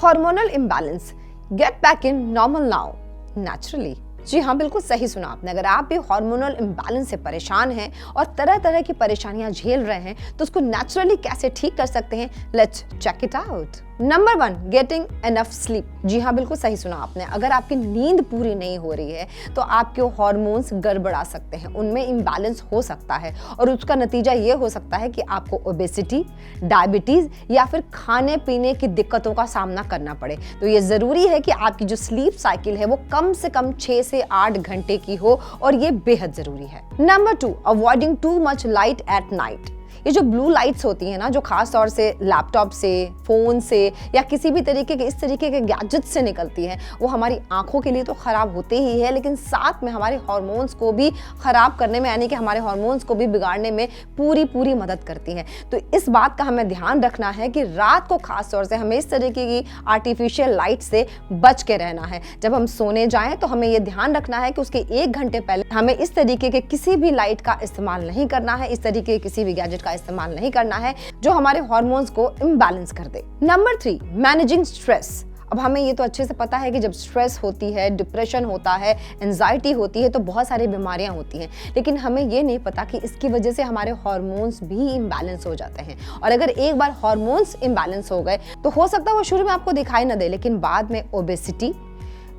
Hormonal imbalance, get back in normal now naturally. जी हाँ, बिल्कुल सही सुना आपने। अगर आप भी हार्मोनल इम्बैलेंस से परेशान हैं और तरह तरह की परेशानियां झेल रहे हैं तो उसको नेचुरली कैसे ठीक कर सकते हैं, let's check it out. Number 1, getting enough sleep. जी हाँ, बिल्कुल सही सुना आपने। अगर आपकी नींद पूरी नहीं हो रही है तो आपके हार्मोन्स गड़बड़ा सकते हैं, उनमें इम्बैलेंस हो सकता है और उसका नतीजा ये हो सकता है कि आपको ओबेसिटी, डायबिटीज या फिर खाने पीने की दिक्कतों का सामना करना पड़े। तो ये जरूरी है कि आपकी जो स्लीप साइकिल है वो कम से कम 6 से 8 घंटे की हो और ये बेहद जरूरी है। Number 2, avoiding too much light at night. ये जो ब्लू लाइट्स होती हैं ना, जो खास तौर से लैपटॉप से, फोन से या किसी भी तरीके के इस तरीके के गैजेट से निकलती है, वो हमारी आंखों के लिए तो खराब होते ही है, लेकिन साथ में हमारे हार्मोन्स को भी खराब करने में, यानी कि हमारे हार्मोन्स को भी बिगाड़ने में पूरी मदद करती है। तो इस बात का हमें ध्यान रखना है कि रात को खास तौर से हमें इस तरीके की आर्टिफिशियल लाइट से बच के रहना है। जब हम सोने जाएं तो हमें ये ध्यान रखना है कि उसके 1 घंटे पहले हमें इस तरीके के किसी भी लाइट का इस्तेमाल नहीं करना है, इस तरीके के किसी भी गैजेट का इस्तेमाल नहीं करना है जो हमारे हार्मोन्स को इम्बैलेंस कर दे। Number 3, managing stress. अब हमें ये तो अच्छे से पता है कि जब स्ट्रेस होती है, डिप्रेशन होता है, एंजाइटी होती है तो बहुत सारी बीमारियां होती हैं, लेकिन हमें ये नहीं पता कि इसकी वजह से हमारे हार्मोन्स भी इम्बैलेंस हो जाते हैं। और अगर एक बार हार्मोन्स इम्बैलेंस हो गए तो हो सकता है वो शुरू में आपको दिखाई न दे, लेकिन बाद में ओबेसिटी,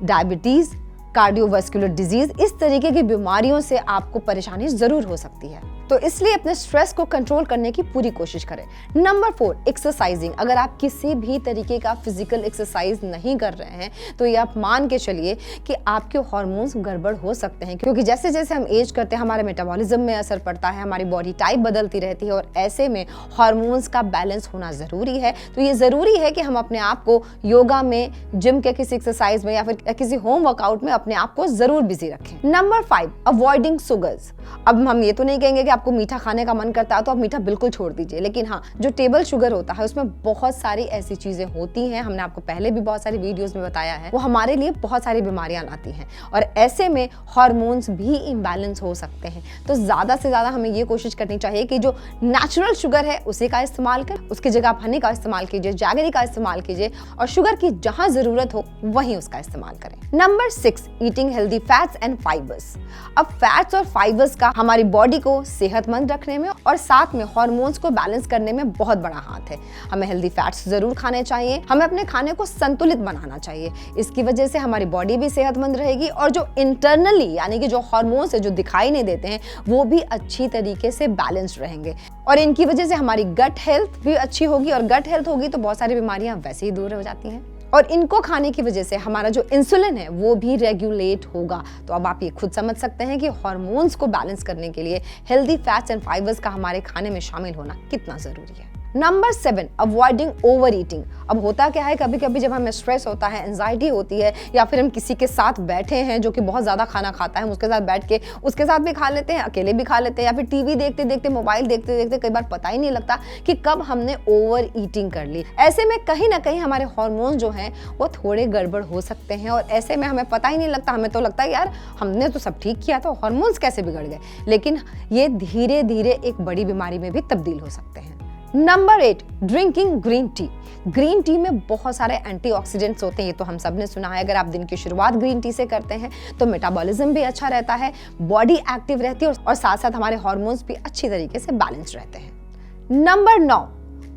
डायबिटीज, कार्डियोवास्कुलर डिजीज, इस तरीके की बीमारियों से आपको परेशानी जरूर हो सकती है। तो इसलिए अपने स्ट्रेस को कंट्रोल करने की पूरी कोशिश करें। Number 4, exercising. अगर आप किसी भी तरीके का फिजिकल एक्सरसाइज नहीं कर रहे हैं तो ये आप मान के चलिए कि आपके हार्मोन्स गड़बड़ हो सकते हैं, क्योंकि जैसे जैसे हम एज करते हैं हमारे मेटाबॉलिज्म में असर पड़ता है, हमारी बॉडी टाइप बदलती रहती है और ऐसे में हार्मोन्स का बैलेंस होना जरूरी है। तो ये जरूरी है कि हम अपने आप को योगा में, जिम के किसी एक्सरसाइज में या फिर किसी होम वर्कआउट में अपने आप को जरूर बिजी रखें। Number 5, avoiding sugars. अब हम ये तो नहीं कहेंगे कि आपको मीठा खाने का मन करता है तो आप मीठा बिल्कुल छोड़ दीजिए, लेकिन हाँ, जो टेबल शुगर होता है उसमें बहुत सारी ऐसी चीजें होती हैं, हमने आपको पहले भी बहुत सारी वीडियोस में बताया है, वो हमारे लिए बहुत सारी बीमारियां लाती हैं और ऐसे में हार्मोन्स भी इम्बैलेंस हो सकते हैं। तो ज्यादा से ज्यादा हमें ये कोशिश करनी चाहिए कि जो नेचुरल शुगर है उसी का इस्तेमाल करें, उसकी जगह आप हनी का इस्तेमाल कीजिए, जैगरी का इस्तेमाल कीजिए और शुगर की जहां जरूरत हो वहीं उसका इस्तेमाल करें। Number 6, eating healthy fats and fibres. अब फैट्स और फाइबर्स का हमारी बॉडी को सेहतमंद रखने में और साथ में हार्मोन्स को बैलेंस करने में बहुत बड़ा हाथ है। हमें हेल्दी फैट्स जरूर खाने चाहिए, हमें अपने खाने को संतुलित बनाना चाहिए। इसकी वजह से हमारी बॉडी भी सेहतमंद रहेगी और जो इंटरनली, यानी कि जो हार्मोन्स है जो दिखाई नहीं देते हैं, वो भी अच्छी तरीके से बैलेंस्ड रहेंगे और इनकी वजह से हमारी गट हेल्थ भी अच्छी होगी और गट हेल्थ होगी तो बहुत सारी बीमारियां वैसे ही दूर हो जाती हैं। और इनको खाने की वजह से हमारा जो इंसुलिन है वो भी रेगुलेट होगा। तो अब आप ये खुद समझ सकते हैं कि हार्मोन्स को बैलेंस करने के लिए हेल्दी फैट्स एंड फाइबर्स का हमारे खाने में शामिल होना कितना जरूरी है। Number 7, avoiding over eating. अब होता क्या है, कभी कभी जब हमें स्ट्रेस होता है, एंजाइटी होती है या फिर हम किसी के साथ बैठे हैं जो कि बहुत ज्यादा खाना खाता है, हम उसके साथ बैठ के उसके साथ भी खा लेते हैं, अकेले भी खा लेते हैं या फिर टीवी देखते देखते, मोबाइल देखते देखते कई बार पता ही नहीं लगता कि कब हमने ओवर ईटिंग कर ली। ऐसे में कहीं ना कहीं हमारे हार्मोन जो हैं वो थोड़े गड़बड़ हो सकते हैं और ऐसे में हमें पता ही नहीं लगता। हमें तो लगता है यार हमने तो सब ठीक किया था, हार्मोन्स कैसे बिगड़ गए, लेकिन ये धीरे धीरे एक बड़ी बीमारी में भी तब्दील हो सकते हैं। Number 8, drinking green tea. Green tea में बहुत सारे एंटीऑक्सीडेंट्स होते हैं, ये तो हम सब ने सुना है। अगर आप दिन की शुरुआत ग्रीन टी से करते हैं तो मेटाबॉलिज्म भी अच्छा रहता है, बॉडी एक्टिव रहती है और साथ साथ हमारे हार्मोन्स भी अच्छी तरीके से बैलेंस रहते हैं। Number 9,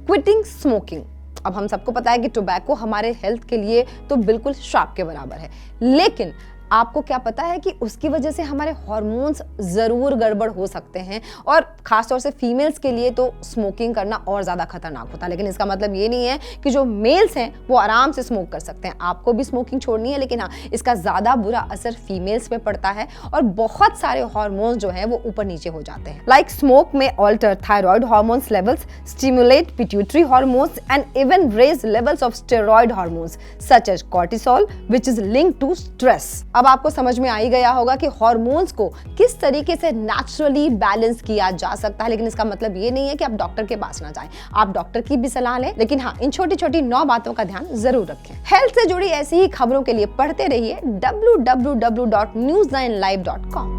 quitting smoking. अब हम सबको पता है कि टोबैको हमारे हेल्थ के लिए तो बिल्कुल श्राप के बराबर है, लेकिन आपको क्या पता है कि उसकी वजह से हमारे हार्मोन्स जरूर गड़बड़ हो सकते हैं और खासतौर से फीमेल्स के लिए तो स्मोकिंग करना और ज्यादा खतरनाक होता है। लेकिन इसका मतलब ये नहीं है कि जो मेल्स हैं वो आराम से स्मोक कर सकते हैं। आपको भी स्मोकिंग छोड़नी है, लेकिन हाँ, इसका ज्यादा बुरा असर फीमेल्स पे पड़ता है और बहुत सारे हार्मोन्स जो हैं वो ऊपर नीचे हो जाते हैं। लाइक स्मोक में alter thyroid hormones levels, stimulate pituitary hormones and even raise levels of steroid hormones such as cortisol which is linked to stress. अब आपको समझ में आ ही गया होगा कि हार्मोन्स को किस तरीके से नेचुरली बैलेंस किया जा सकता है, लेकिन इसका मतलब ये नहीं है कि आप डॉक्टर के पास ना जाएं। आप डॉक्टर की भी सलाह लें, लेकिन हाँ, इन छोटी छोटी 9 बातों का ध्यान जरूर रखें। हेल्थ से जुड़ी ऐसी ही खबरों के लिए पढ़ते रहिए www.news9live.com।